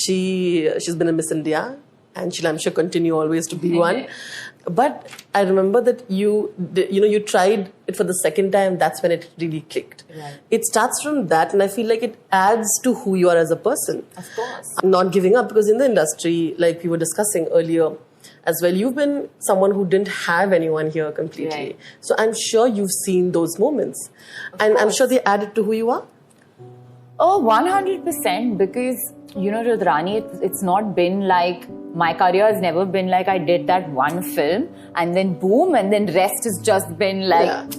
She's been a Miss India, and she'll, I'm sure, continue always to be one. But I remember that you tried it for the second time. That's when it really clicked. Right. It starts from that, and I feel like it adds to who you are as a person. Of course. Not giving up, because in the industry, like we were discussing earlier as well, you've been someone who didn't have anyone here completely. Right. So I'm sure you've seen those moments. And I'm sure they added to who you are. Oh, 100%, because, Rudrani, it's not been like, my career has never been like I did that one film and then boom, and then rest has just been like,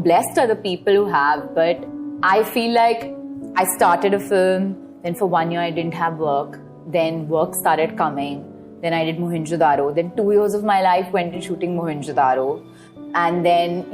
blessed are the people who have. But I feel like I started a film, then for 1 year I didn't have work, then work started coming, then I did Mohenjo-daro, then 2 years of my life went in shooting Mohenjo-daro, and then,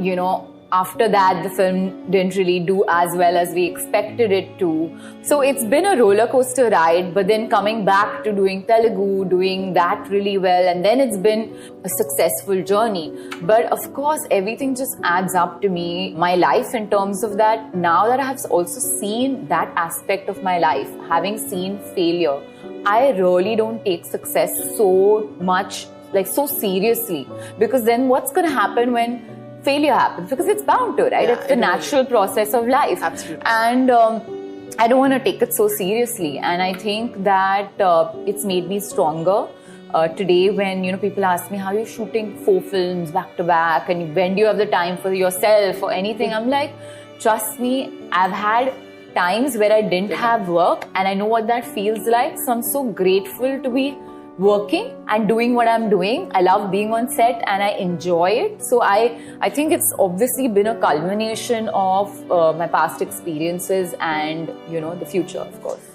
after that, the film didn't really do as well as we expected it to. So it's been a roller coaster ride, but then coming back to doing Telugu, doing that really well, and then it's been a successful journey. But of course, everything just adds up to me, my life in terms of that. Now that I have also seen that aspect of my life, having seen failure, I really don't take success so much, like so seriously. Because then what's going to happen when failure happens? Because it's bound to, right? Yeah, it's the natural process of life. Absolutely. And I don't want to take it so seriously. And I think that it's made me stronger. Today, when people ask me, how are you shooting 4 films back to back, and when do you have the time for yourself or anything, I'm like, trust me, I've had times where I didn't have work, and I know what that feels like. So I'm so grateful to be working and doing what I'm doing. I love being on set and I enjoy it. So I think it's obviously been a culmination of my past experiences and, the future, of course.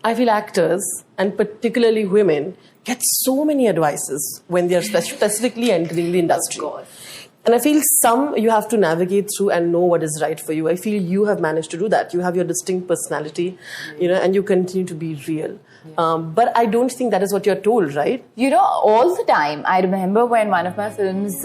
I feel actors, and particularly women, get so many advices when they are specifically entering the industry. Of course. And I feel some you have to navigate through and know what is right for you. I feel you have managed to do that. You have your distinct personality, and you continue to be real. But I don't think that is what you're told, right? All the time. I remember when one of my films,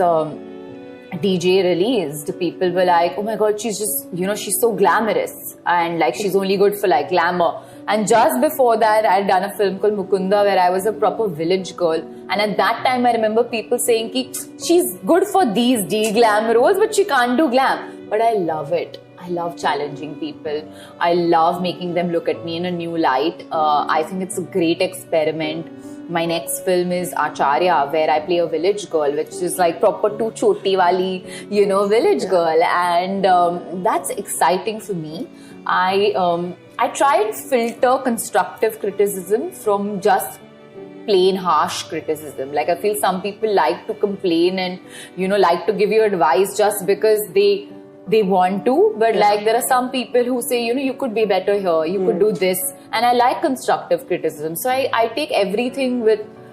DJ released, people were like, oh my God, she's just, she's so glamorous. And like, she's only good for like glamour. And just before that, I had done a film called Mukunda where I was a proper village girl. And at that time, I remember people saying, ki, she's good for these glam roles, but she can't do glam. But I love it. I love challenging people. I love making them look at me in a new light. I think it's a great experiment. My next film is Acharya, where I play a village girl, which is like proper tu choti wali, village girl. And that's exciting for me. I try and filter constructive criticism from just plain harsh criticism. Like I feel some people like to complain and, like to give you advice just because they want to. But like there are some people who say, you could be better here, you could do this. And I like constructive criticism. So I take everything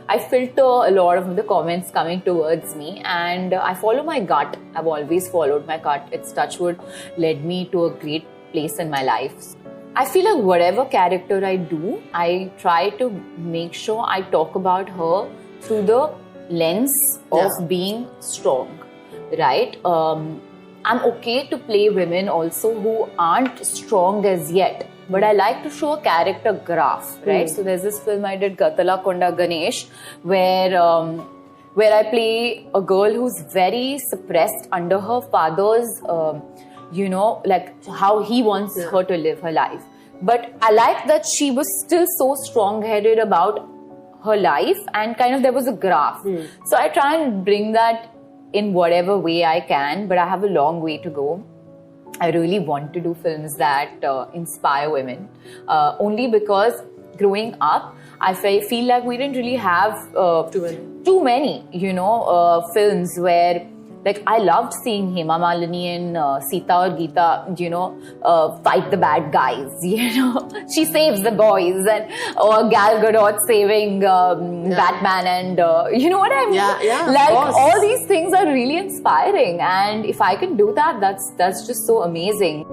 I filter a lot of the comments coming towards me, and I follow my gut. I've always followed my gut. It's touchwood led me to a great place in my life. I feel like whatever character I do, I try to make sure I talk about her through the lens of being strong, right? I'm okay to play women also who aren't strong as yet, but I like to show a character graph, right? So there's this film I did, Gatala Konda Ganesh, where I play a girl who's very suppressed under her father's like how he wants her to live her life. But I like that she was still so strong-headed about her life, and kind of there was a graph. So I try and bring that in whatever way I can, but I have a long way to go. I really want to do films that inspire women, only because growing up, I feel like we didn't really have too many, films where, like, I loved seeing Hema Malini and Sita or Geeta, fight the bad guys, She saves the boys, and or Gal Gadot saving Batman, and you know what I mean? Yeah, like, all these things are really inspiring, and if I can do that, that's just so amazing.